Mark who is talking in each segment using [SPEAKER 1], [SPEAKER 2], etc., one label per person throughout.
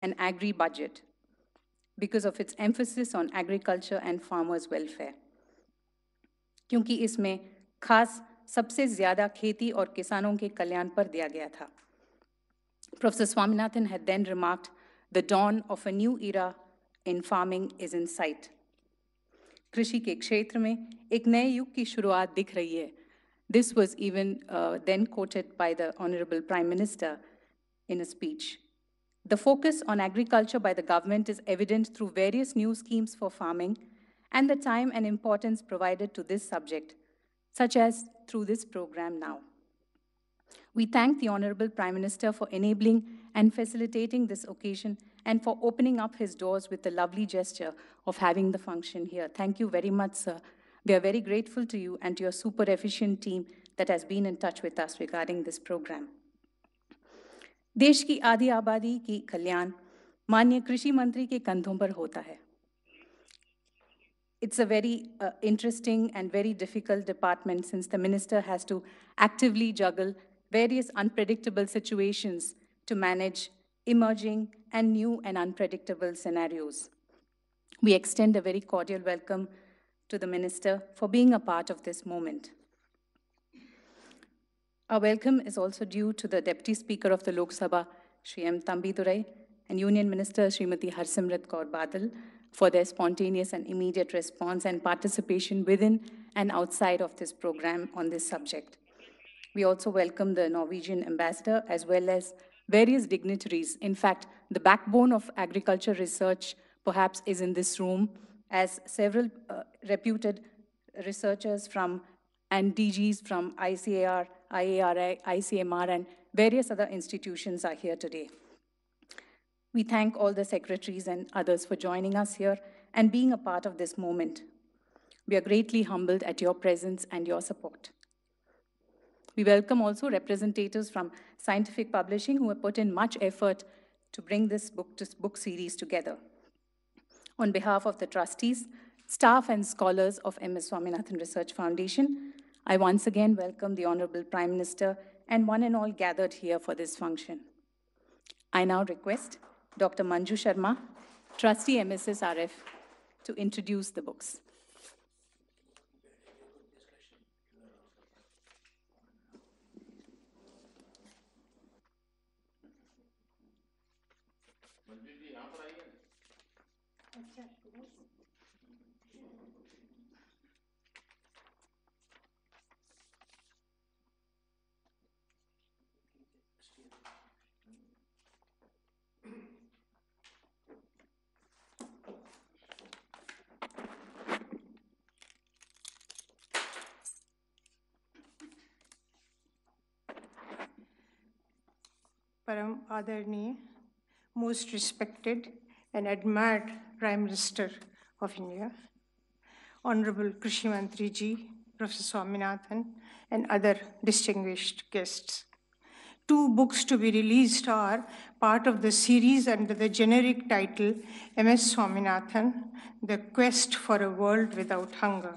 [SPEAKER 1] an agri-budget because of its emphasis on agriculture and farmers' welfare. क्योंकि इसमें खास सबसे ज़्यादा खेती और किसानों के कल्याण पर दिया गया था. Professor Swaminathan had then remarked, the dawn of a new era in farming is in sight. कृषि के क्षेत्र में एक नए युग की शुरुआत दिख रही है. This was even then quoted by the Honorable Prime Minister in a speech. The focus on agriculture by the government is evident through various new schemes for farming and the time and importance provided to this subject, such as through this program now. We thank the Honorable Prime Minister for enabling and facilitating this occasion and for opening up his doors with the lovely gesture of having the function here. Thank you very much, sir. We are very grateful to you and to your super efficient team that has been in touch with us regarding this program. देश की आधी आबादी की कल्याण माननीय कृषि मंत्री के कंधों पर होता है. It's a very interesting and very difficult department since the minister has to actively juggle various unpredictable situations to manage emerging and new and unpredictable scenarios. We extend a very cordial welcome to the minister for being a part of this moment. Our welcome is also due to the Deputy Speaker of the Lok Sabha, Shri M. Tambidurai, and Union Minister Srimati Harsimrat Kaur Badal for their spontaneous and immediate response and participation within and outside of this program on this subject. We also welcome the Norwegian ambassador as well as various dignitaries. In fact, the backbone of agriculture research perhaps is in this room, as several reputed researchers from and DGs from ICAR, IARI, ICMR, and various other institutions are here today. We thank all the secretaries and others for joining us here and being a part of this moment. We are greatly humbled at your presence and your support. We welcome also representatives from Scientific Publishing who have put in much effort to bring this book series together. On behalf of the trustees, staff and scholars of MS Swaminathan Research Foundation, I once again welcome the Honorable Prime Minister and one and all gathered here for this function. I now request Dr. Manju Sharma, Trustee MSSRF, to introduce the books.
[SPEAKER 2] Param Adarni, most respected and admired Prime Minister of India, Honorable Krishi Mantri Ji, Professor Swaminathan, and other distinguished guests. 2 books to be released are part of the series under the generic title MS Swaminathan, The Quest for a World Without Hunger.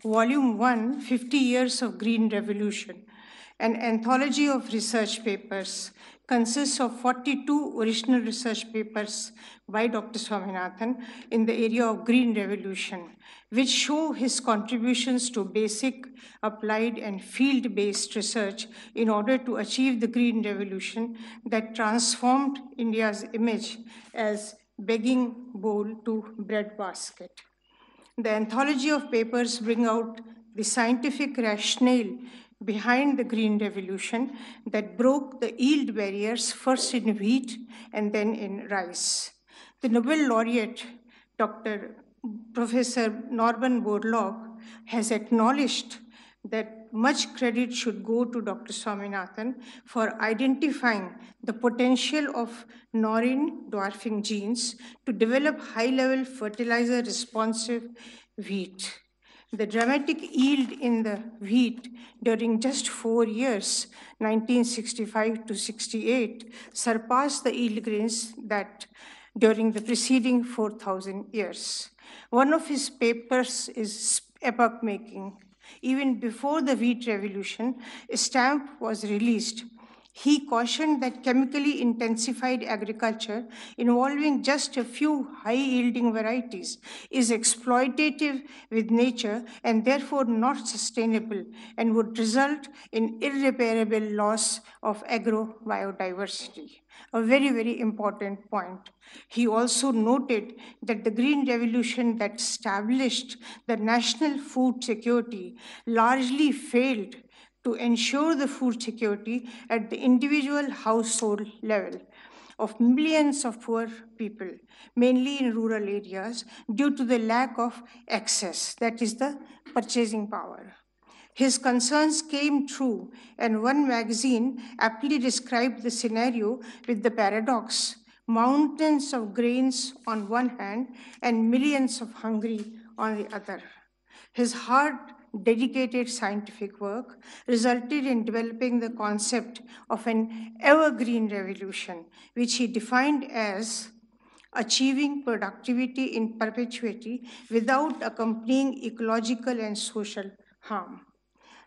[SPEAKER 2] Volume 1, 50 Years of Green Revolution, an anthology of research papers, consists of 42 original research papers by Dr. Swaminathan in the area of green revolution, which show his contributions to basic, applied, and field-based research in order to achieve the green revolution that transformed India's image as begging bowl to bread basket. The anthology of papers bring out the scientific rationale behind the Green Revolution that broke the yield barriers first in wheat and then in rice. The Nobel laureate, Professor Norman Borlaug, has acknowledged that much credit should go to Dr. Swaminathan for identifying the potential of Norrin dwarfing genes to develop high-level fertilizer-responsive wheat. The dramatic yield in the wheat during just 4 years, 1965 to 68, surpassed the yield gains that during the preceding 4,000 years. One of his papers is epoch-making. Even before the wheat revolution, a stamp was released He cautioned that chemically intensified agriculture involving just a few high-yielding varieties is exploitative with nature and therefore not sustainable and would result in irreparable loss of agrobiodiversity. A very, very important point. He also noted that the Green Revolution that established the national food security largely failed to ensure the food security at the individual household level of millions of poor people, mainly in rural areas, due to the lack of access, that is the purchasing power. His concerns came true, and one magazine aptly described the scenario with the paradox: mountains of grains on one hand and millions of hungry on the other. His hard, dedicated scientific work resulted in developing the concept of an evergreen revolution, which he defined as achieving productivity in perpetuity without accompanying ecological and social harm.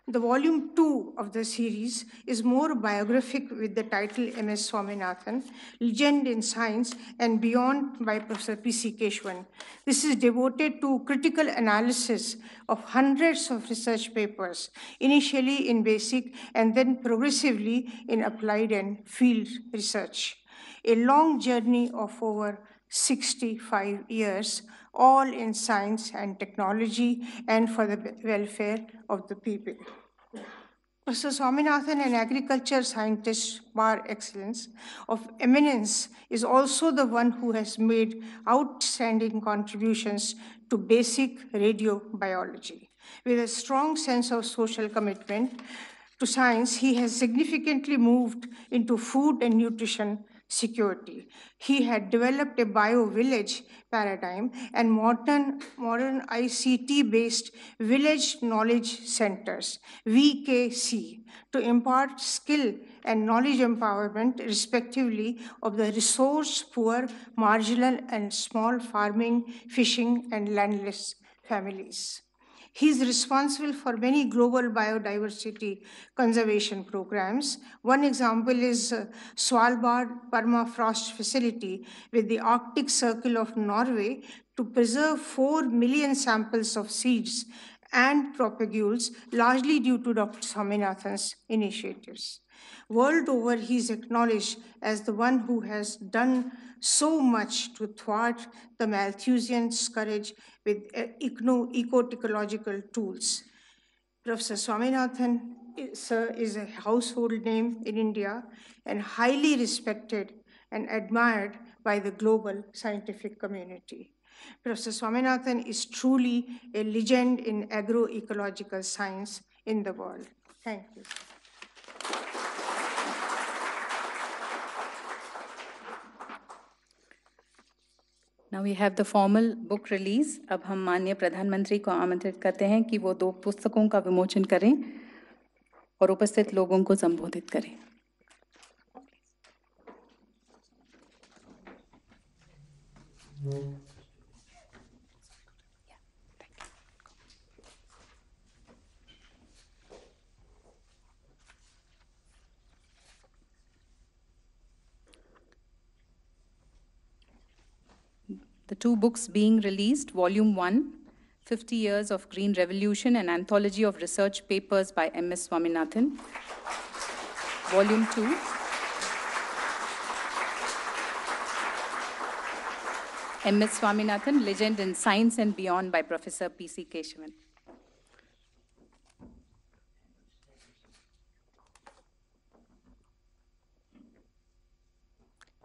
[SPEAKER 2] The volume 2 of the series is more biographic with the title M.S. Swaminathan, Legend in Science and Beyond by Professor P.C. Keshwan. This is devoted to critical analysis of hundreds of research papers, initially in basic and then progressively in applied and field research. A long journey of over 65 years, all in science and technology and for the welfare of the people. Professor Swaminathan, an agriculture scientist par excellence of eminence, is also the one who has made outstanding contributions to basic radio biology. With a strong sense of social commitment to science, he has significantly moved into food and nutrition security. He had developed a bio-village paradigm and modern ICT-based village knowledge centers, VKC, to impart skill and knowledge empowerment, respectively, of the resource-poor, marginal, and small farming, fishing, and landless families. He is responsible for many global biodiversity conservation programs. One example is Svalbard Permafrost Facility with the Arctic Circle of Norway to preserve 4 million samples of seeds and propagules, largely due to Dr. Swaminathan's initiatives. World over, he is acknowledged as the one who has done so much to thwart the Malthusian scourge with eco-technological tools. Professor Swaminathan, sir, is a household name in India and highly respected and admired by the global scientific community. Professor Swaminathan is truly a legend in agroecological science in the world. Thank you.
[SPEAKER 1] Now we have the formal book release. अब हम माननीय प्रधानमंत्री को आमंत्रित करते हैं कि वो 2 पुस्तकों का विमोचन करें और उपस्थित लोगों को संबोधित करें. The 2 books being released, Volume 1, 50 Years of Green Revolution, an anthology of research papers by M.S. Swaminathan. Volume 2, M.S. Swaminathan, Legend in Science and Beyond by Professor P.C. Keshwan.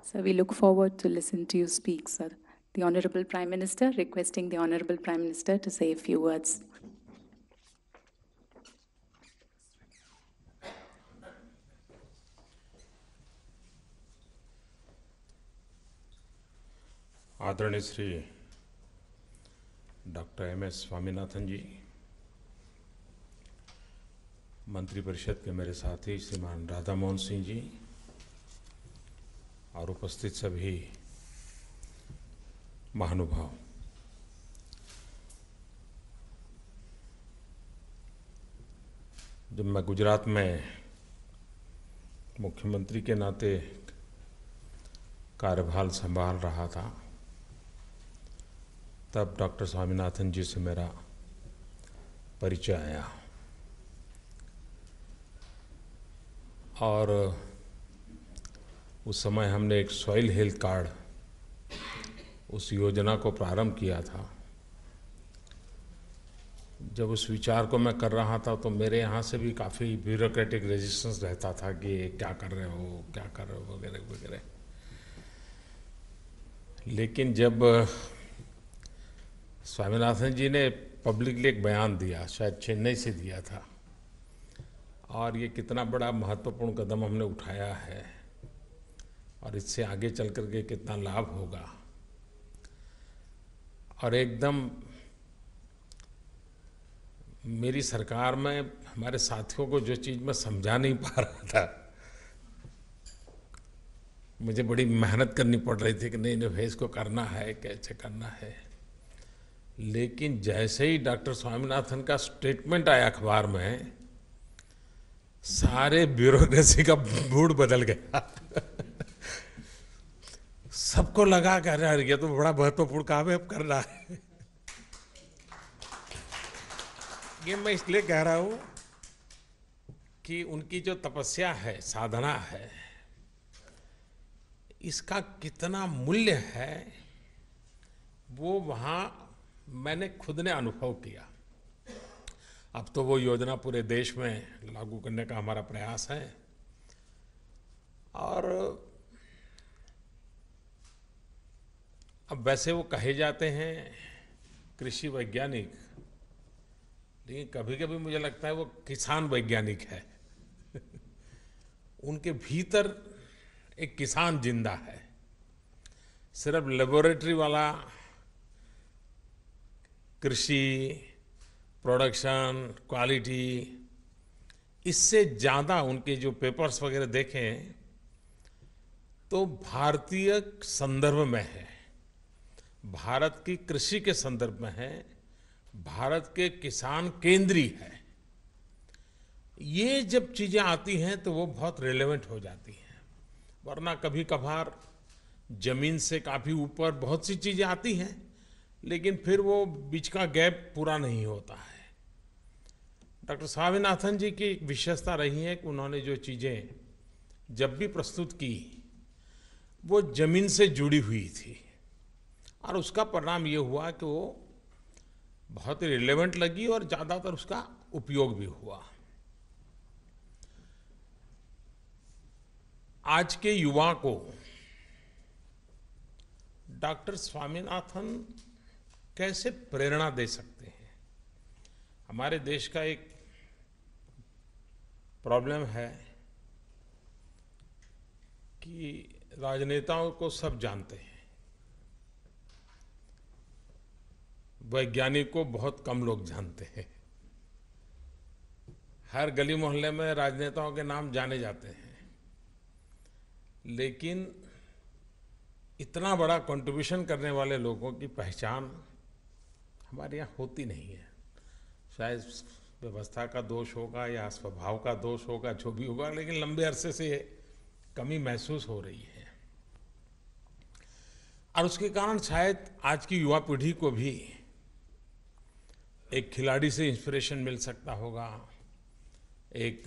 [SPEAKER 1] So we look forward to listen to you speak, sir. The Honorable Prime Minister, requesting the Honorable Prime Minister to say a few words.
[SPEAKER 3] आदरणीय Shri doctor M.S. Swaminathan जी, मंत्रिपरिषद के मेरे साथी श्रीमान राधा मोहन सिंह जी और उपस्थित सभी महानुभाव, जब मैं गुजरात में मुख्यमंत्री के नाते कार्यभार संभाल रहा था, तब डॉक्टर स्वामीनाथन जी से मेरा परिचय आया और उस समय हमने एक सॉइल हेल्थ कार्ड, उस योजना को प्रारंभ किया था। जब उस विचार को मैं कर रहा था तो मेरे यहाँ से भी काफ़ी ब्यूरोक्रेटिक रेजिस्टेंस रहता था कि क्या कर रहे हो, क्या कर रहे हो, वगैरह वगैरह। लेकिन जब स्वामीनाथन जी ने पब्लिकली एक बयान दिया, शायद चेन्नई से दिया था, और ये कितना बड़ा महत्वपूर्ण कदम हमने उठाया है और इससे आगे चल कर के कितना लाभ होगा, और एकदम मेरी सरकार में हमारे साथियों को जो चीज़ मैं समझा नहीं पा रहा था, मुझे बड़ी मेहनत करनी पड़ रही थी कि नहीं भाई इसको करना है, कैसे करना है। लेकिन जैसे ही डॉक्टर स्वामीनाथन का स्टेटमेंट आया अखबार में, सारे ब्यूरोक्रेसी का मूड बदल गया। सबको लगा कि अरे ये तो बड़ा महत्वपूर्ण काम है, अब करना है। ये मैं इसलिए कह रहा हूं कि उनकी जो तपस्या है, साधना है, इसका कितना मूल्य है वो वहाँ मैंने खुद ने अनुभव किया। अब तो वो योजना पूरे देश में लागू करने का हमारा प्रयास है, और अब वैसे वो कहे जाते हैं कृषि वैज्ञानिक, लेकिन कभी कभी मुझे लगता है वो किसान वैज्ञानिक है। उनके भीतर एक किसान जिंदा है। सिर्फ लेबोरेटरी वाला कृषि, प्रोडक्शन, क्वालिटी, इससे ज़्यादा उनके जो पेपर्स वगैरह देखें तो भारतीय संदर्भ में है, भारत की कृषि के संदर्भ में है, भारत के किसान केंद्रीय है। ये जब चीज़ें आती हैं तो वो बहुत रिलेवेंट हो जाती हैं, वरना कभी कभार जमीन से काफ़ी ऊपर बहुत सी चीज़ें आती हैं, लेकिन फिर वो बीच का गैप पूरा नहीं होता है। डॉक्टर स्वामीनाथन जी की एक विशेषता रही है कि उन्होंने जो चीज़ें जब भी प्रस्तुत की वो जमीन से जुड़ी हुई थी, और उसका परिणाम ये हुआ कि वो बहुत ही रिलेवेंट लगी और ज़्यादातर उसका उपयोग भी हुआ। आज के युवा को डॉक्टर स्वामीनाथन कैसे प्रेरणा दे सकते हैं? हमारे देश का एक प्रॉब्लम है कि राजनेताओं को सब जानते हैं, वैज्ञानिक को बहुत कम लोग जानते हैं। हर गली मोहल्ले में राजनेताओं के नाम जाने जाते हैं, लेकिन इतना बड़ा कंट्रीब्यूशन करने वाले लोगों की पहचान हमारे यहाँ होती नहीं है। शायद व्यवस्था का दोष होगा या स्वभाव का दोष होगा, जो भी होगा, लेकिन लंबे अरसे से कमी महसूस हो रही है। और उसके कारण शायद आज की युवा पीढ़ी को भी एक खिलाड़ी से इंस्पिरेशन मिल सकता होगा, एक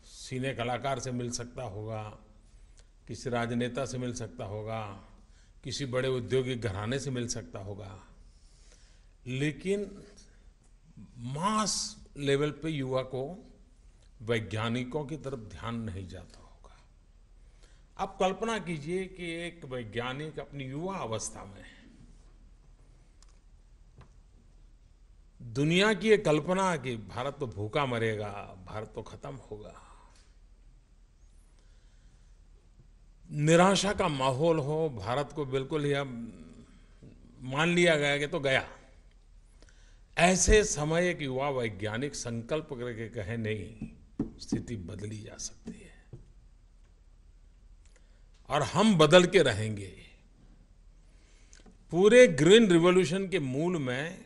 [SPEAKER 3] सिने कलाकार से मिल सकता होगा, किसी राजनेता से मिल सकता होगा, किसी बड़े औद्योगिक घराने से मिल सकता होगा, लेकिन मास लेवल पे युवा को वैज्ञानिकों की तरफ ध्यान नहीं जाता होगा। आप कल्पना कीजिए कि एक वैज्ञानिक अपनी युवा अवस्था में दुनिया की ये कल्पना कि भारत तो भूखा मरेगा, भारत तो खत्म होगा, निराशा का माहौल हो, भारत को बिल्कुल ही अब मान लिया गया कि तो गया, ऐसे समय एक युवा वैज्ञानिक संकल्प करके कहे नहीं, स्थिति बदली जा सकती है और हम बदल के रहेंगे। पूरे ग्रीन रिवॉल्यूशन के मूल में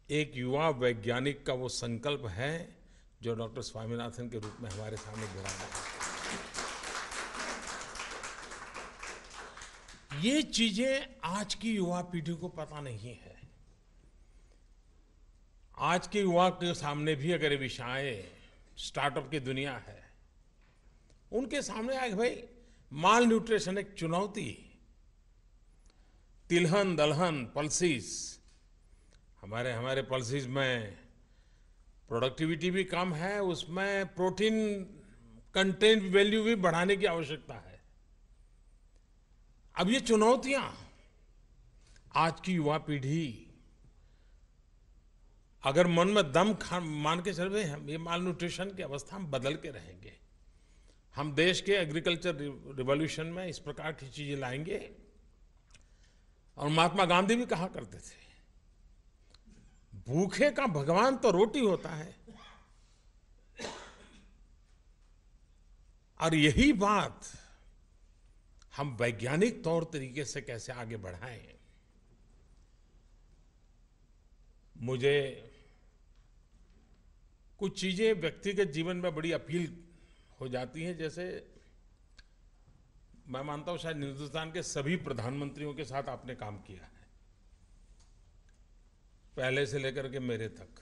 [SPEAKER 3] एक युवा वैज्ञानिक का वो संकल्प है जो डॉक्टर स्वामीनाथन के रूप में हमारे सामने गिरा है। ये चीजें आज की युवा पीढ़ी को पता नहीं है। आज के युवा के सामने भी अगर ये विषय आए, स्टार्टअप की दुनिया है, उनके सामने आए भाई माल न्यूट्रिशन एक चुनौती, तिलहन दलहन पल्सीज, हमारे पल्सीज में प्रोडक्टिविटी भी कम है, उसमें प्रोटीन कंटेंट वैल्यू भी बढ़ाने की आवश्यकता है। अब ये चुनौतियां आज की युवा पीढ़ी अगर मन में दम मान के चल, हम ये माल न्यूट्रिशन की अवस्था हम बदल के रहेंगे। हम देश के एग्रीकल्चर रिवॉल्यूशन में इस प्रकार की चीजें लाएंगे। और महात्मा गांधी भी कहा करते थे, भूखे का भगवान तो रोटी होता है। और यही बात हम वैज्ञानिक तौर तरीके से कैसे आगे बढ़ाएं। मुझे कुछ चीजें व्यक्तिगत जीवन में बड़ी अपील हो जाती हैं। जैसे मैं मानता हूं शायद हिंदुस्तान के सभी प्रधानमंत्रियों के साथ आपने काम किया है, पहले से लेकर के मेरे तक।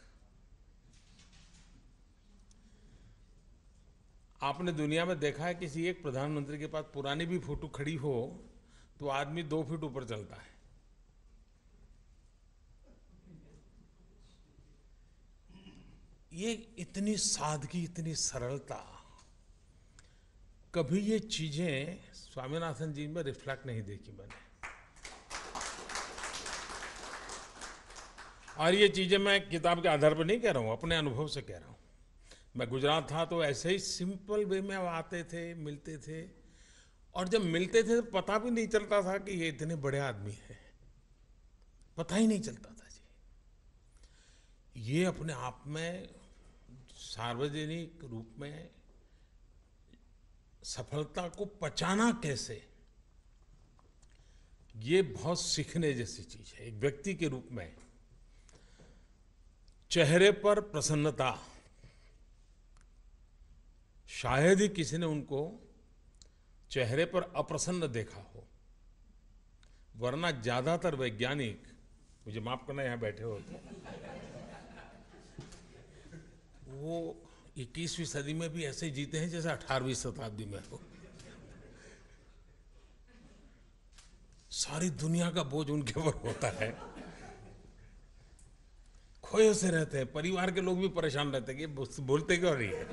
[SPEAKER 3] आपने दुनिया में देखा है किसी एक प्रधानमंत्री के पास पुरानी भी फोटो खड़ी हो तो आदमी 2 फीट ऊपर चलता है। ये इतनी सादगी, इतनी सरलता, कभी ये चीजें स्वामीनाथन जी में रिफ्लेक्ट नहीं देखी मैंने। और ये चीजें मैं किताब के आधार पर नहीं कह रहा हूं, अपने अनुभव से कह रहा हूं। मैं गुजरात था तो ऐसे ही सिंपल वे में आते थे, मिलते थे, और जब मिलते थे तो पता भी नहीं चलता था कि ये इतने बड़े आदमी हैं, पता ही नहीं चलता था जी। ये अपने आप में सार्वजनिक रूप में सफलता को पचाना कैसे, ये बहुत सीखने जैसी चीज है। एक व्यक्ति के रूप में चेहरे पर प्रसन्नता, शायद ही किसी ने उनको चेहरे पर अप्रसन्न देखा हो, वरना ज्यादातर वैज्ञानिक, मुझे माफ करना यहां बैठे होते, वो 21वीं सदी में भी ऐसे जीते हैं जैसे 18वीं शताब्दी में हो। सारी दुनिया का बोझ उनके ऊपर होता है, खोए से रहते हैं, परिवार के लोग भी परेशान रहते हैं कि बोलते क्यों नहीं है।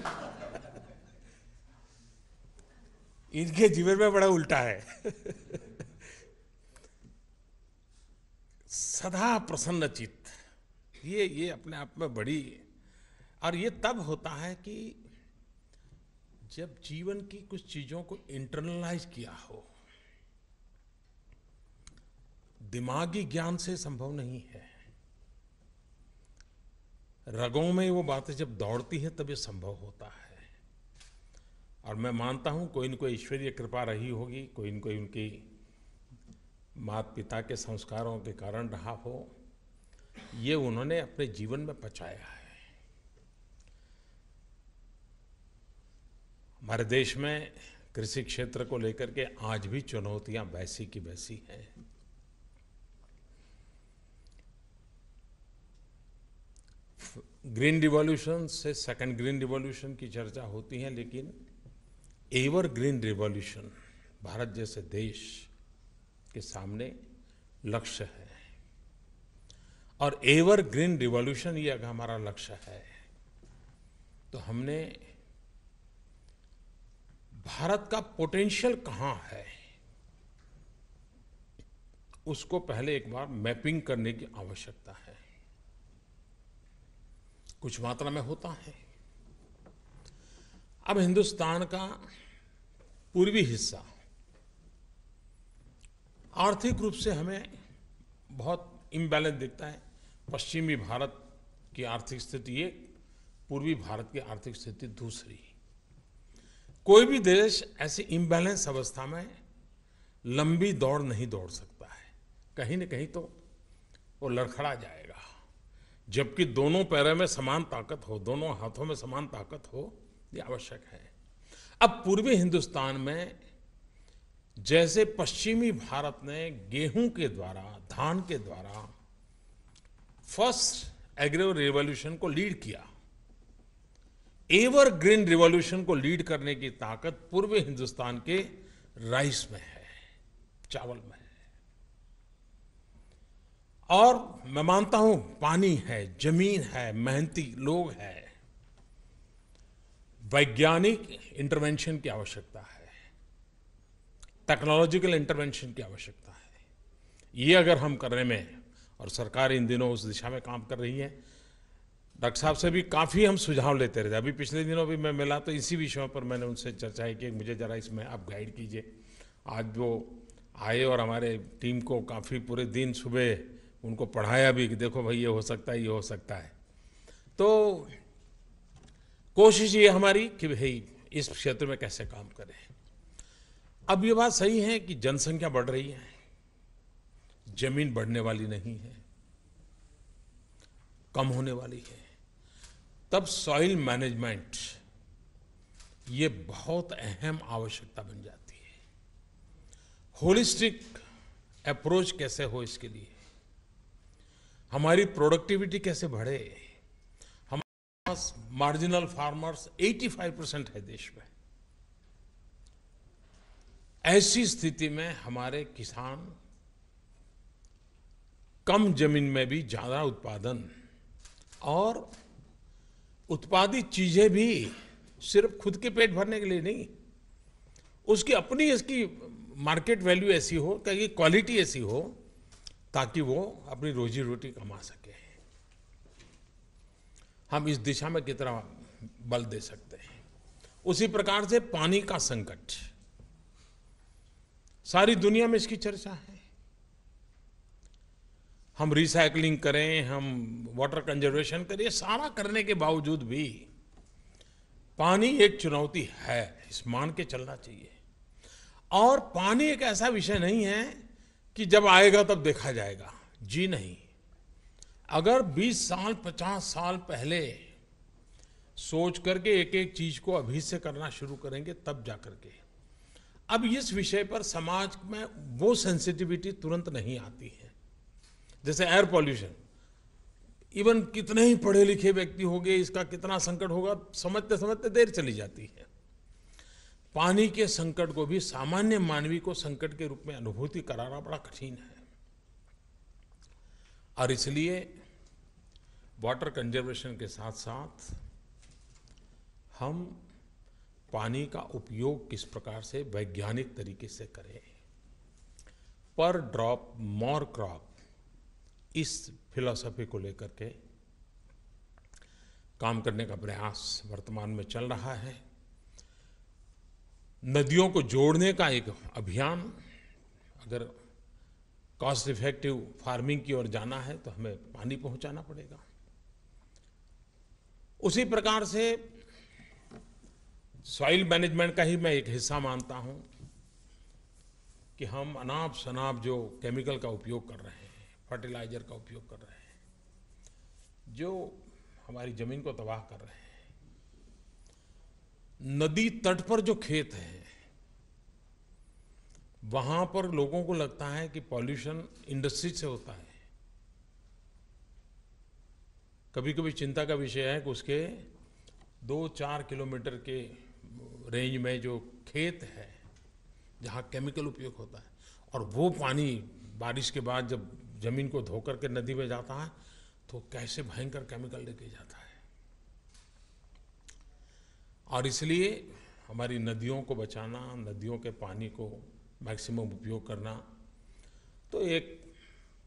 [SPEAKER 3] इनके जीवन में बड़ा उल्टा है। सदा प्रसन्न चित्त, ये अपने आप में बड़ी, और ये तब होता है कि जब जीवन की कुछ चीजों को इंटरनलाइज किया हो। दिमागी ज्ञान से संभव नहीं है, रगों में वो बातें जब दौड़ती हैं तब ये संभव होता है। और मैं मानता हूं कोई न कोई ईश्वरीय कृपा रही होगी, कोई न कोई उनकी माता पिता के संस्कारों के कारण रहा हो, ये उन्होंने अपने जीवन में पचाया है। हमारे देश में कृषि क्षेत्र को लेकर के आज भी चुनौतियां वैसी की वैसी हैं। ग्रीन रिवॉल्यूशन से सेकंड ग्रीन रिवॉल्यूशन की चर्चा होती है, लेकिन एवर ग्रीन रिवॉल्यूशन भारत जैसे देश के सामने लक्ष्य है। और एवर ग्रीन रिवॉल्यूशन ये अगर हमारा लक्ष्य है तो हमने भारत का पोटेंशियल कहां है उसको पहले एक बार मैपिंग करने की आवश्यकता है। कुछ मात्रा में होता है। अब हिंदुस्तान का पूर्वी हिस्सा आर्थिक रूप से हमें बहुत इम्बैलेंस दिखता है। पश्चिमी भारत की आर्थिक स्थिति एक, पूर्वी भारत की आर्थिक स्थिति दूसरी। कोई भी देश ऐसी इम्बैलेंस अवस्था में लंबी दौड़ नहीं दौड़ सकता है, कहीं न कहीं तो वो लड़खड़ा जाएगा। जबकि दोनों पैरों में समान ताकत हो, दोनों हाथों में समान ताकत हो, ये आवश्यक है। अब पूर्वी हिंदुस्तान में जैसे पश्चिमी भारत ने गेहूं के द्वारा, धान के द्वारा फर्स्ट एग्रो रिवॉल्यूशन को लीड किया, एवरग्रीन रिवॉल्यूशन को लीड करने की ताकत पूर्वी हिंदुस्तान के राइस में है, चावल में है। और मैं मानता हूं पानी है, जमीन है, मेहनती लोग हैं, वैज्ञानिक इंटरवेंशन की आवश्यकता है, टेक्नोलॉजिकल इंटरवेंशन की आवश्यकता है। ये अगर हम करने में, और सरकार इन दिनों उस दिशा में काम कर रही है, डॉक्टर साहब से भी काफ़ी हम सुझाव लेते रहते। अभी पिछले दिनों भी मैं मिला तो इसी विषयों पर मैंने उनसे चर्चा की, मुझे ज़रा इसमें आप गाइड कीजिए। आज वो आए और हमारे टीम को काफ़ी पूरे दिन सुबह उनको पढ़ाया भी कि देखो भाई ये हो सकता है, ये हो सकता है। तो कोशिश ये हमारी कि भाई इस क्षेत्र में कैसे काम करें। अब ये बात सही है कि जनसंख्या बढ़ रही है, जमीन बढ़ने वाली नहीं है, कम होने वाली है। तब सॉइल मैनेजमेंट ये बहुत अहम आवश्यकता बन जाती है। होलिस्टिक अप्रोच कैसे हो, इसके लिए हमारी प्रोडक्टिविटी कैसे बढ़े। हमारे पास मार्जिनल फार्मर्स 85% है देश में। ऐसी स्थिति में हमारे किसान कम जमीन में भी ज्यादा उत्पादन, और उत्पादित चीजें भी सिर्फ खुद के पेट भरने के लिए नहीं, उसकी अपनी इसकी मार्केट वैल्यू ऐसी हो, कि क्वालिटी ऐसी हो, ताकि वो अपनी रोजी रोटी कमा सके। हम इस दिशा में कितना बल दे सकते हैं। उसी प्रकार से पानी का संकट, सारी दुनिया में इसकी चर्चा है। हम रिसाइकलिंग करें, हम वाटर कंजर्वेशन करें, सारा करने के बावजूद भी पानी एक चुनौती है, इस मान के चलना चाहिए। और पानी एक ऐसा विषय नहीं है कि जब आएगा तब देखा जाएगा, जी नहीं। अगर 20 साल 50 साल पहले सोच करके एक एक चीज को अभी से करना शुरू करेंगे, तब जा करके। अब इस विषय पर समाज में वो सेंसिटिविटी तुरंत नहीं आती है। जैसे एयर पॉल्यूशन, इवन कितने ही पढ़े लिखे व्यक्ति हो गए, इसका कितना संकट होगा समझते समझते देर चली जाती है। पानी के संकट को भी सामान्य मानवी को संकट के रूप में अनुभूति कराना बड़ा कठिन है। और इसलिए वाटर कंजर्वेशन के साथ साथ हम पानी का उपयोग किस प्रकार से वैज्ञानिक तरीके से करें, पर ड्रॉप मोर क्रॉप, इस फिलॉसफी को लेकर के काम करने का प्रयास वर्तमान में चल रहा है। नदियों को जोड़ने का एक अभियान, अगर कॉस्ट इफेक्टिव फार्मिंग की ओर जाना है तो हमें पानी पहुंचाना पड़ेगा। उसी प्रकार से सॉइल मैनेजमेंट का ही मैं एक हिस्सा मानता हूं कि हम अनाप शनाप जो केमिकल का उपयोग कर रहे हैं, फर्टिलाइजर का उपयोग कर रहे हैं, जो हमारी जमीन को तबाह कर रहे हैं। नदी तट पर जो खेत हैं, वहां पर लोगों को लगता है कि पॉल्यूशन इंडस्ट्री से होता है। कभी कभी चिंता का विषय है कि उसके 2-4 किलोमीटर के रेंज में जो खेत है जहां केमिकल उपयोग होता है, और वो पानी बारिश के बाद जब जमीन को धोकर के नदी में जाता है तो कैसे भयंकर केमिकल लेके जाता है। और इसलिए हमारी नदियों को बचाना, नदियों के पानी को मैक्सिमम उपयोग करना, तो एक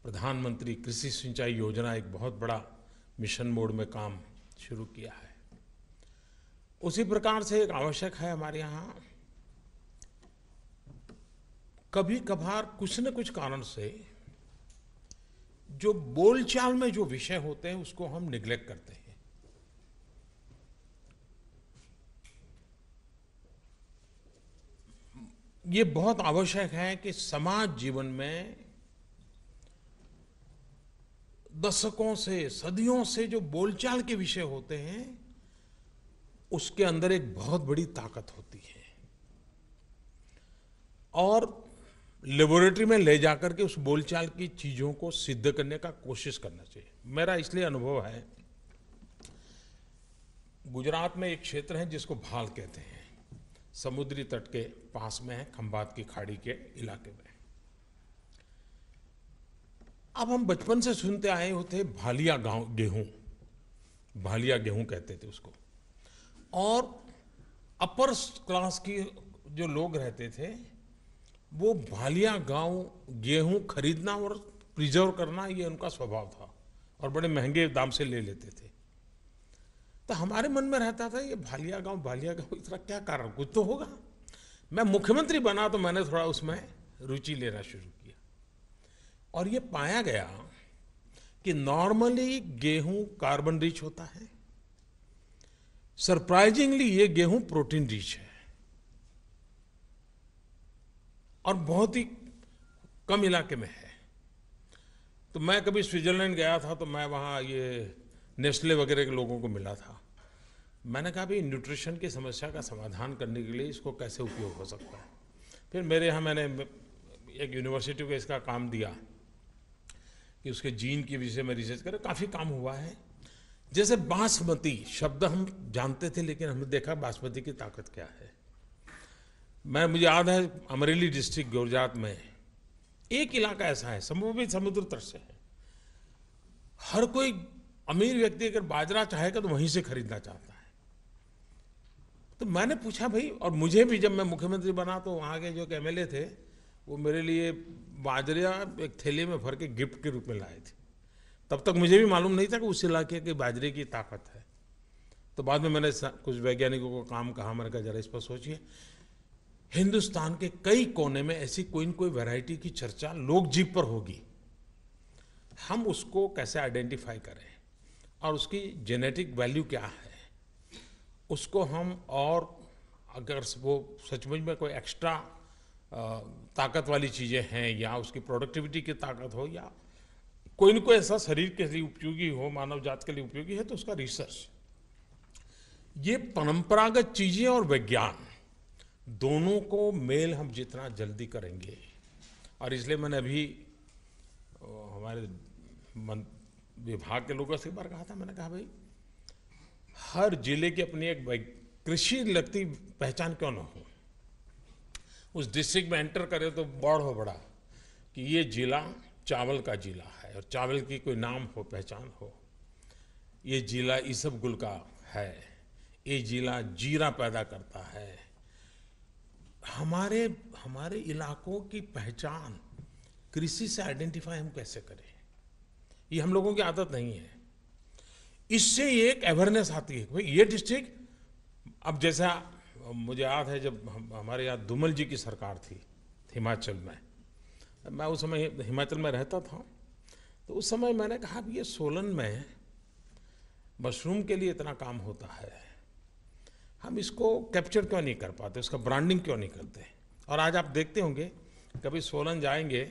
[SPEAKER 3] प्रधानमंत्री कृषि सिंचाई योजना एक बहुत बड़ा मिशन मोड में काम शुरू किया है। उसी प्रकार से एक आवश्यक है हमारे यहाँ, कभी कभार कुछ न कुछ कारण से जो बोलचाल में जो विषय होते हैं उसको हम निग्लेक्ट करते हैं। ये बहुत आवश्यक है कि समाज जीवन में दशकों से, सदियों से जो बोलचाल के विषय होते हैं उसके अंदर एक बहुत बड़ी ताकत होती है। और लेबोरेटरी में ले जाकर के उस बोलचाल की चीज़ों को सिद्ध करने का कोशिश करना चाहिए। मेरा इसलिए अनुभव है, गुजरात में एक क्षेत्र है जिसको भाल कहते हैं, समुद्री तट के पास में है, खंभात की खाड़ी के इलाके में। अब हम बचपन से सुनते आए होते भालिया गेहूं, भालिया गेहूं कहते थे उसको, और अपर क्लास की जो लोग रहते थे वो भालिया गेहूं खरीदना और प्रिजर्व करना ये उनका स्वभाव था, और बड़े महंगे दाम से ले लेते थे। तो हमारे मन में रहता था ये भालिया गांव इतना क्या कारण, कुछ तो होगा। मैं मुख्यमंत्री बना तो मैंने थोड़ा उसमें रुचि लेना शुरू किया, और ये पाया गया कि नॉर्मली गेहूं कार्बन रिच होता है, सरप्राइजिंगली ये गेहूं प्रोटीन रिच है, और बहुत ही कम इलाके में है। तो मैं कभी स्विट्जरलैंड गया था तो मैं वहाँ ये नेस्ले वगैरह के लोगों को मिला था। मैंने कहा भाई न्यूट्रिशन की समस्या का समाधान करने के लिए इसको कैसे उपयोग हो सकता है। फिर मेरे यहाँ मैंने एक यूनिवर्सिटी को इसका काम दिया कि उसके जीन के विषय में रिसर्च करें, काफ़ी काम हुआ है। जैसे बासमती शब्द हम जानते थे, लेकिन हमने देखा बासमती की ताकत क्या है। मुझे याद है अमरेली डिस्ट्रिक्ट गुजरात में एक इलाका ऐसा है, समुद्र तट से है, हर कोई अमीर व्यक्ति अगर बाजरा चाहेगा तो वहीं से खरीदना चाहता है। तो मैंने पूछा भाई, और मुझे भी जब मैं मुख्यमंत्री बना तो वहाँ के जो एमएलए थे वो मेरे लिए बाजरा एक थैली में भर के गिफ्ट के रूप में लाए थे। तब तक मुझे भी मालूम नहीं था कि उस इलाके के बाजरे की ताकत है। तो बाद में मैंने कुछ वैज्ञानिकों को काम कहा, मैंने कहा जरा इस पर सोचिए, हिंदुस्तान के कई कोने में ऐसी कोई न कोई वैरायटी की चर्चा लोकजीव पर होगी, हम उसको कैसे आइडेंटिफाई करें और उसकी जेनेटिक वैल्यू क्या है, उसको हम, और अगर वो सचमुच में कोई एक्स्ट्रा ताकत वाली चीज़ें हैं या उसकी प्रोडक्टिविटी की ताकत हो या कोई न कोई ऐसा शरीर के लिए उपयोगी हो, मानव जात के लिए उपयोगी है, तो उसका रिसर्च। ये परंपरागत चीज़ें और विज्ञान दोनों को मेल हम जितना जल्दी करेंगे, और इसलिए मैंने अभी हमारे विभाग के लोगों से एक बार कहा था, मैंने कहा भाई हर जिले की अपनी एक कृषि लगती पहचान क्यों ना हो। उस डिस्ट्रिक्ट में एंटर करे तो बोर्ड हो बड़ा कि ये जिला चावल का जिला है, और चावल की कोई नाम हो, पहचान हो। ये जिला इसबगुल का है, ये जिला जीरा पैदा करता है। हमारे इलाकों की पहचान कृषि से आइडेंटिफाई हम कैसे करें, ये हम लोगों की आदत नहीं है। इससे एक अवेयरनेस आती है भाई ये डिस्ट्रिक्ट, अब जैसा मुझे याद है जब हमारे यहाँ धूमल जी की सरकार थी हिमाचल में, मैं उस समय हिमाचल में रहता था, तो उस समय मैंने कहा ये सोलन में मशरूम के लिए इतना काम होता है, हम इसको कैप्चर क्यों नहीं कर पाते, उसका ब्रांडिंग क्यों नहीं करते। और आज आप देखते होंगे कभी सोलन जाएंगे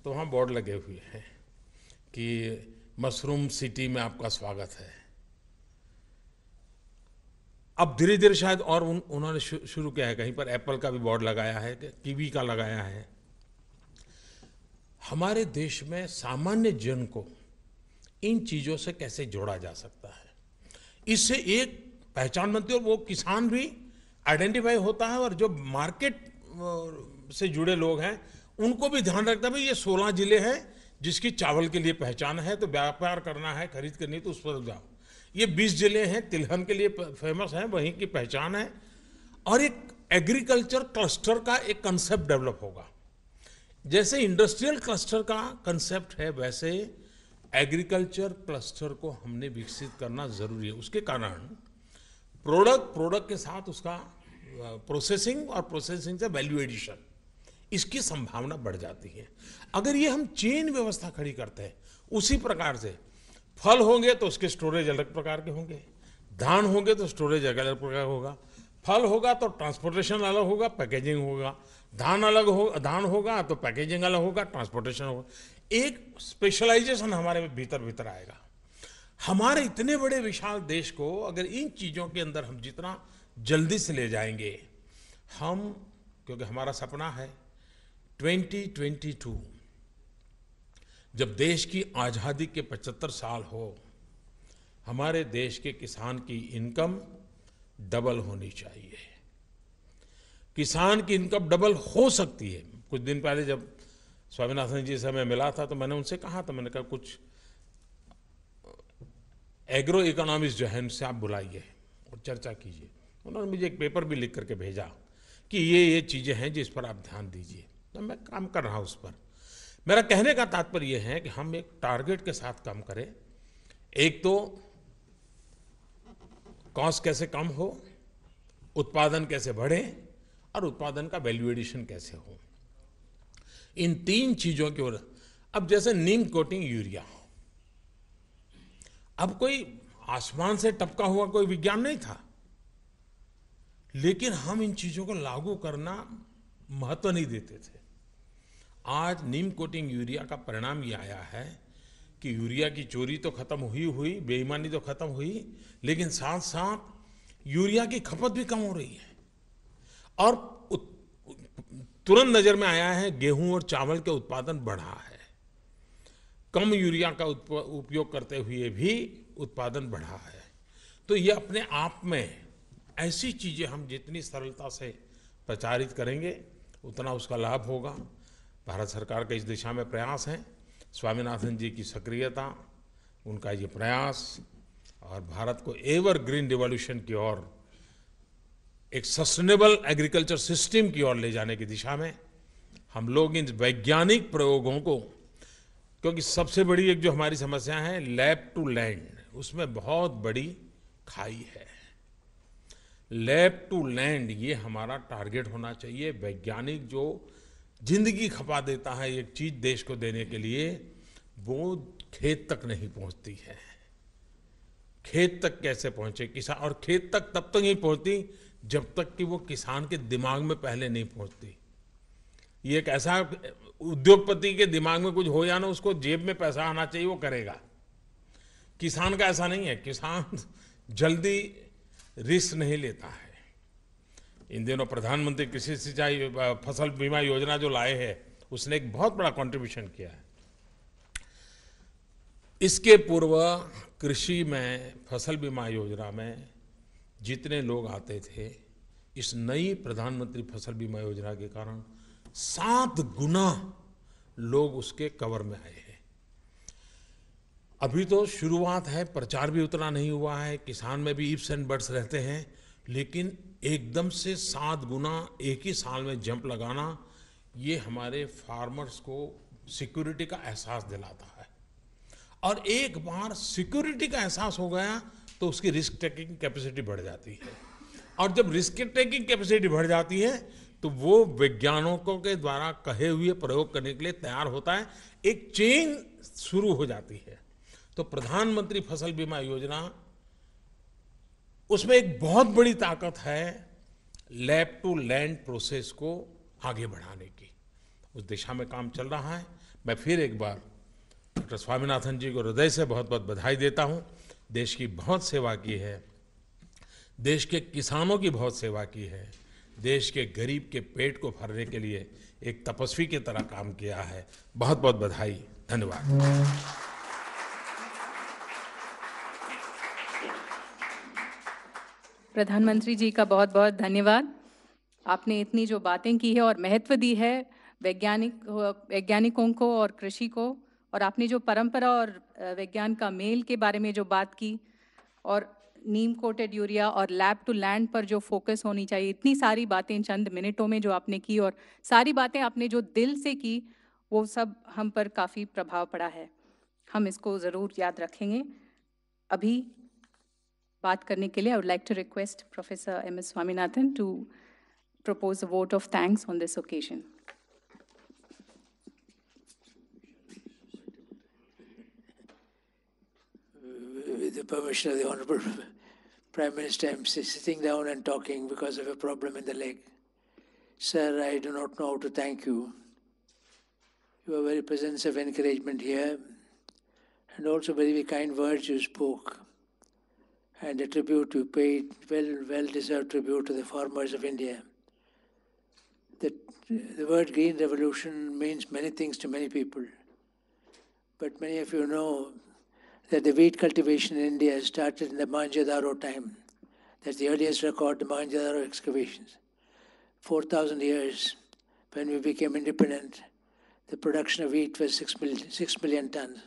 [SPEAKER 3] तो वहाँ बोर्ड लगे हुए हैं कि मशरूम सिटी में आपका स्वागत है। अब धीरे धीरे शायद और उन्होंने शुरू किया है, कहीं पर एप्पल का भी बोर्ड लगाया है, कीवी का लगाया है। हमारे देश में सामान्य जन को इन चीज़ों से कैसे जोड़ा जा सकता है, इससे एक पहचान बनती है, और वो किसान भी आइडेंटिफाई होता है, और जो मार्केट से जुड़े लोग हैं उनको भी ध्यान रखता है भाई ये 16 जिले हैं जिसकी चावल के लिए पहचान है, तो व्यापार करना है, खरीद करनी है तो उस पर जाओ। ये 20 जिले हैं तिलहन के लिए फेमस हैं, वहीं की पहचान है। और एक एग्रीकल्चर क्लस्टर का एक कंसेप्ट डेवलप होगा। जैसे इंडस्ट्रियल क्लस्टर का कंसेप्ट है, वैसे एग्रीकल्चर क्लस्टर को हमने विकसित करना जरूरी है। उसके कारण प्रोडक्ट के साथ उसका प्रोसेसिंग, और प्रोसेसिंग से वैल्यू एडिशन, इसकी संभावना बढ़ जाती है। अगर ये हम चेन व्यवस्था खड़ी करते हैं, उसी प्रकार से फल होंगे तो उसके स्टोरेज अलग प्रकार के होंगे, धान होंगे तो स्टोरेज अलग प्रकार होगा, फल होगा तो ट्रांसपोर्टेशन अलग होगा, पैकेजिंग होगा, धान होगा तो पैकेजिंग अलग होगा, ट्रांसपोर्टेशन होगा। एक स्पेशलाइजेशन हमारे भीतर आएगा। हमारे इतने बड़े विशाल देश को अगर इन चीज़ों के अंदर हम जितना जल्दी से ले जाएंगे, हम, क्योंकि हमारा सपना है 2022 जब देश की आज़ादी के 75 साल हो, हमारे देश के किसान की इनकम डबल होनी चाहिए। किसान की इनकम डबल हो सकती है। कुछ दिन पहले जब स्वामीनाथन जी से मैं मिला था तो मैंने उनसे कहा था, मैंने कहा कुछ एग्रो इकोनॉमिस्ट जो है उनसे आप बुलाइए और चर्चा कीजिए। उन्होंने मुझे एक पेपर भी लिख करके भेजा कि ये चीज़ें हैं जिस पर आप ध्यान दीजिए, तो मैं काम कर रहा हूँ उस पर। मेरा कहने का तात्पर्य यह है कि हम एक टारगेट के साथ काम करें। एक तो कॉस्ट कैसे कम हो, उत्पादन कैसे बढ़े और उत्पादन का वैल्यू एडिशन कैसे हो, इन तीन चीजों की ओर। अब जैसे नीम कोटिंग यूरिया, अब कोई आसमान से टपका हुआ कोई विज्ञान नहीं था, लेकिन हम इन चीजों को लागू करना महत्व नहीं देते थे। आज नीम कोटिंग यूरिया का परिणाम ये आया है कि यूरिया की चोरी तो खत्म हुई, बेईमानी तो खत्म हुई, लेकिन साथ साथ यूरिया की खपत भी कम हो रही है। और तुरंत नजर में आया है गेहूं और चावल के उत्पादन बढ़ा है। कम यूरिया का उपयोग करते हुए भी उत्पादन बढ़ा है। तो ये अपने आप में ऐसी चीजें हम जितनी सरलता से प्रचारित करेंगे उतना उसका लाभ होगा। भारत सरकार का इस दिशा में प्रयास है। स्वामीनाथन जी की सक्रियता, उनका ये प्रयास और भारत को एवर ग्रीन रिवॉल्यूशन की ओर, एक सस्टेनेबल एग्रीकल्चर सिस्टम की ओर ले जाने की दिशा में हम लोग इन वैज्ञानिक प्रयोगों को, क्योंकि सबसे बड़ी एक जो हमारी समस्या है लैब टू लैंड, उसमें बहुत बड़ी खाई है। लैब टू लैंड ये हमारा टारगेट होना चाहिए। वैज्ञानिक जो जिंदगी खपा देता है एक चीज देश को देने के लिए, वो खेत तक नहीं पहुंचती है। खेत तक कैसे पहुंचे किसान, और खेत तक तब तक नहीं पहुंचती जब तक कि वो किसान के दिमाग में पहले नहीं पहुंचती। ये एक ऐसा उद्योगपति के दिमाग में कुछ हो जाना, उसको जेब में पैसा आना चाहिए, वो करेगा। किसान का ऐसा नहीं है। किसान जल्दी रिस्क नहीं लेता है। इन दिनों प्रधानमंत्री कृषि सिंचाई फसल बीमा योजना जो लाए हैं, उसने एक बहुत बड़ा कंट्रीब्यूशन किया है। इसके पूर्व कृषि में फसल बीमा योजना में जितने लोग आते थे, इस नई प्रधानमंत्री फसल बीमा योजना के कारण 7 गुना लोग उसके कवर में आए हैं। अभी तो शुरुआत है, प्रचार भी उतना नहीं हुआ है, किसान में भी इफ्स एंड बट्स रहते हैं, लेकिन एकदम से 7 गुना एक ही साल में जंप लगाना, ये हमारे फार्मर्स को सिक्योरिटी का एहसास दिलाता है। और एक बार सिक्योरिटी का एहसास हो गया तो उसकी रिस्क टेकिंग कैपेसिटी बढ़ जाती है। और जब रिस्क टेकिंग कैपेसिटी बढ़ जाती है तो वो वैज्ञानिकों के द्वारा कहे हुए प्रयोग करने के लिए तैयार होता है। एक चेन शुरू हो जाती है। तो प्रधानमंत्री फसल बीमा योजना, उसमें एक बहुत बड़ी ताकत है लैब टू लैंड प्रोसेस को आगे बढ़ाने की। उस दिशा में काम चल रहा है। मैं फिर एक बार डॉक्टर स्वामीनाथन जी को हृदय से बहुत बहुत बधाई देता हूं। देश की बहुत सेवा की है, देश के किसानों की बहुत सेवा की है, देश के गरीब के पेट को भरने के लिए एक तपस्वी की तरह काम किया है। बहुत बहुत बधाई, धन्यवाद।
[SPEAKER 1] प्रधानमंत्री जी का बहुत बहुत धन्यवाद। आपने इतनी जो बातें की है और महत्व दी है वैज्ञानिकों को और कृषि को, और आपने जो परंपरा और विज्ञान का मेल के बारे में जो बात की, और नीम कोटेड यूरिया और लैब टू लैंड पर जो फोकस होनी चाहिए, इतनी सारी बातें चंद मिनटों में जो आपने की, और सारी बातें आपने जो दिल से की, वो सब हम पर काफ़ी प्रभाव पड़ा है। हम इसको ज़रूर याद रखेंगे। अभी बात करने के लिए I would like to request professor M.S. Swaminathan to propose a vote of thanks on this occasion.
[SPEAKER 4] With the permission of the Honorable Prime Minister, I'm sitting down and talking because of a problem in the leg. Sir, I do not know how to thank you. Your very presence of encouragement here, and also very kind words you spoke, and the tribute you paid, well-deserved tribute to the farmers of India. that the word green revolution means many things to many people. But many of you know that the wheat cultivation in India started in the Mohenjo-daro time. That's the earliest record, the Mohenjo-daro excavations. 4,000 years, when we became independent, the production of wheat was 6 million tons.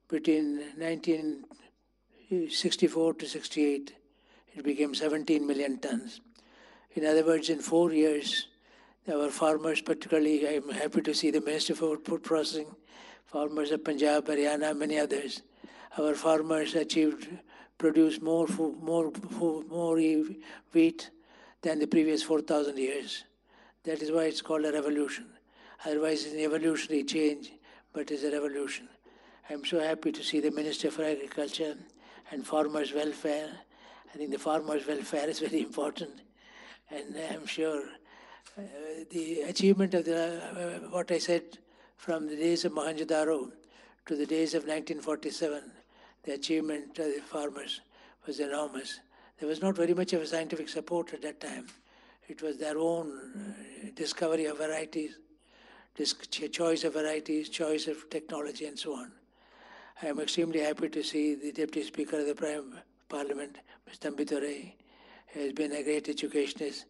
[SPEAKER 4] Between 1964 to 68, it became 17 million tons. In other words, in 4 years, our farmers, particularly, I'm happy to see the Minister for Food Processing, farmers of Punjab, Haryana, many others, our farmers produced more wheat than the previous 4,000 years. That is why it's called a revolution. Otherwise, it's an evolutionary change, but it's a revolution. I'm so happy to see the Minister for Agriculture and Farmers' Welfare. I think the farmers' welfare is very important. And I'm sure the achievement of what I said from the days of Mohenjo-daro to the days of 1947, the achievement of the farmers was enormous. There was not very much of a scientific support at that time. It was their own discovery of varieties, choice of varieties, choice of technology, and so on. I am extremely happy to see the Deputy Speaker of the Parliament, Mr. Tambidurai, has been a great educationist,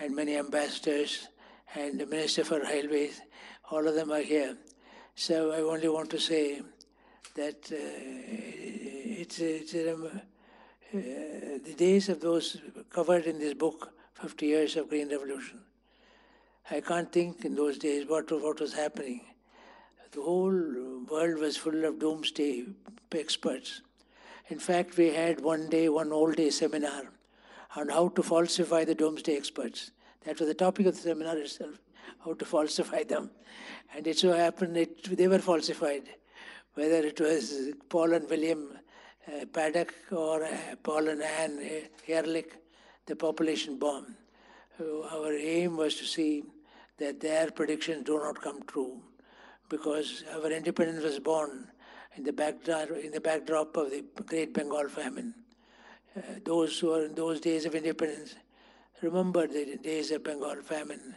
[SPEAKER 4] and many ambassadors and the Minister for Railways, all of them are here. So I only want to say that the days of those covered in this book, 50 years of Green Revolution. I can't think in those days what was happening. The whole world was full of doomsday experts. In fact, we had one all-day seminar on how to falsify the doomsday experts. That was the topic of the seminar itself, how to falsify them. And it so happened they were falsified, whether it was Paul and William Paddock or Paul and Anne Ehrlich, the population bomb. Our aim was to see that their predictions do not come true, because our independence was born in the backdrop of the Great Bengal famine. Those who are in those days of independence remember the days of Bengal famine,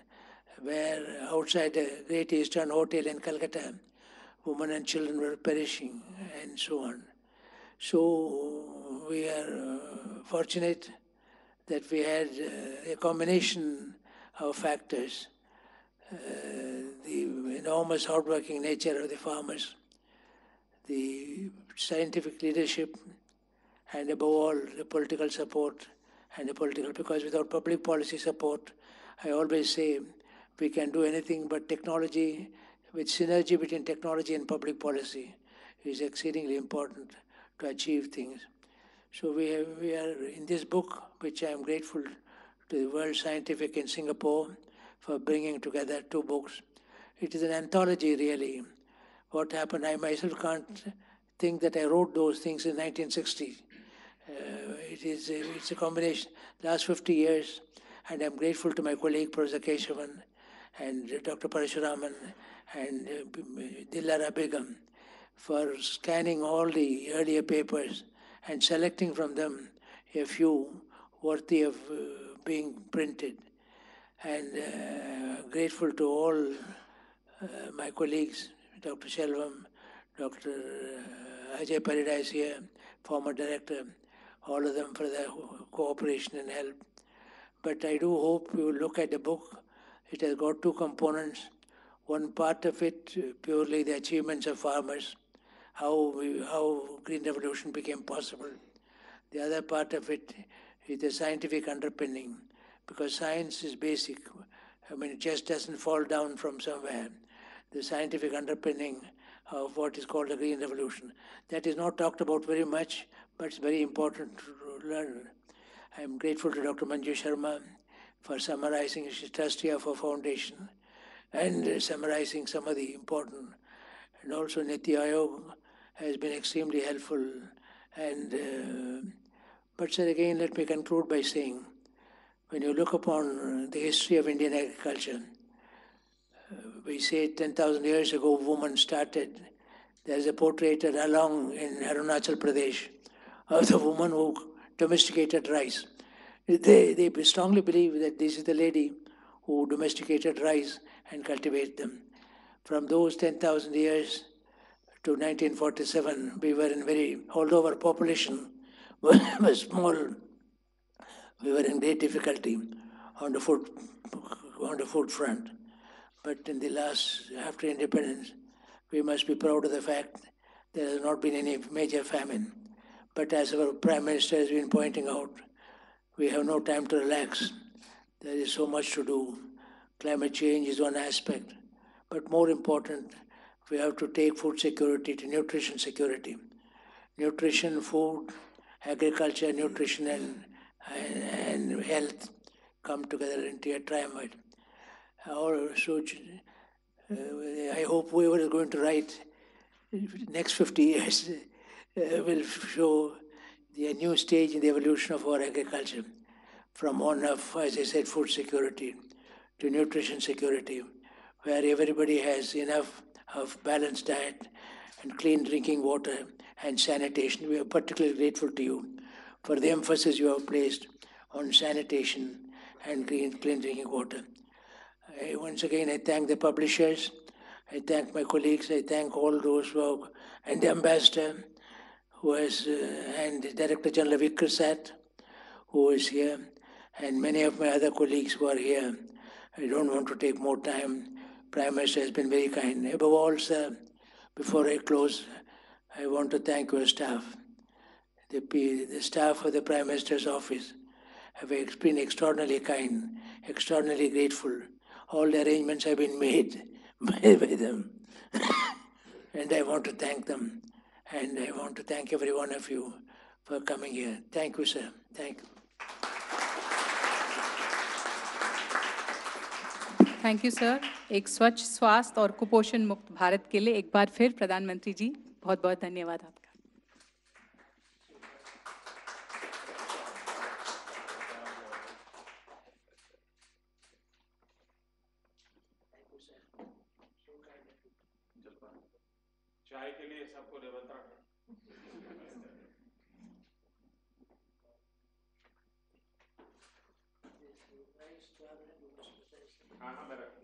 [SPEAKER 4] where outside the Great Eastern Hotel in Calcutta, women and children were perishing, and so on. So we are fortunate that we had a combination of factors, the enormous hardworking nature of the farmers, the scientific leadership, and above all, the political support because without public policy support, I always say we can do anything, but technology, with synergy between technology and public policy, is exceedingly important to achieve things. So we are in this book, which I am grateful to the World Scientific in Singapore for bringing together 2 books. It is an anthology, really. What happened, I myself can't think that I wrote those things in 1960. It's a combination, last 50 years, and I'm grateful to my colleague, Professor Keshavan, and Dr. Parashuraman, and Dillara Begum for scanning all the earlier papers and selecting from them a few worthy of being printed. And grateful to all my colleagues, Dr. Shelvam, Dr. Ajay Paradise here, former director, all of them for their cooperation and help. But I do hope you will look at the book. It has got 2 components. One part of it, purely the achievements of farmers, how Green Revolution became possible. The other part of it is the scientific underpinning, because science is basic. I mean, it just doesn't fall down from somewhere. The scientific underpinning of what is called the Green Revolution. That is not talked about very much, but it's very important to learn. I am grateful to Dr. Manju Sharma for summarizing. She's trustee of our foundation and summarizing some of the important. And also Niti Aayog has been extremely helpful. And but sir, again, let me conclude by saying, when you look upon the history of Indian agriculture, we say 10,000 years ago, women started. There's a portrait at Along in Arunachal Pradesh of the woman who domesticated rice. They strongly believe that this is the lady who domesticated rice and cultivate them. From those 10,000 years to 1947, we were in although our population was small, we were in great difficulty on the food front. But in the last, after independence, we must be proud of the fact there has not been any major famine. But as our Prime Minister has been pointing out, we have no time to relax. There is so much to do. Climate change is one aspect. But more important, we have to take food security to nutrition security. Nutrition, food, agriculture, nutrition, and health come together into a triumvirate. Also, I hope whoever is going to write next 50 years will show the new stage in the evolution of our agriculture, from one of, as I said, food security to nutrition security, where everybody has enough of balanced diet and clean drinking water and sanitation. We are particularly grateful to you for the emphasis you have placed on sanitation and clean drinking water. Once again, I thank the publishers, I thank my colleagues, I thank all those who have, and the ambassador, who is, and Director General Vikrasat, who is here, and many of my other colleagues who are here. I don't want to take more time. Prime Minister has been very kind. Above all, sir, before I close, I want to thank your staff. The staff of the Prime Minister's office have been extraordinarily kind, extraordinarily grateful. All the arrangements have been made by them. And I want to thank them. And I want to thank every one of you for coming here. Thank you, sir. Thank you.
[SPEAKER 1] Thank you sir. एक स्वच्छ, स्वास्थ्य और कुपोषण मुक्त भारत के लिए एक बार फिर प्रधानमंत्री जी बहुत बहुत धन्यवाद आपका।
[SPEAKER 3] चाय के लिए सबको निमंत्रण है। हाँ, मैं रखूँ।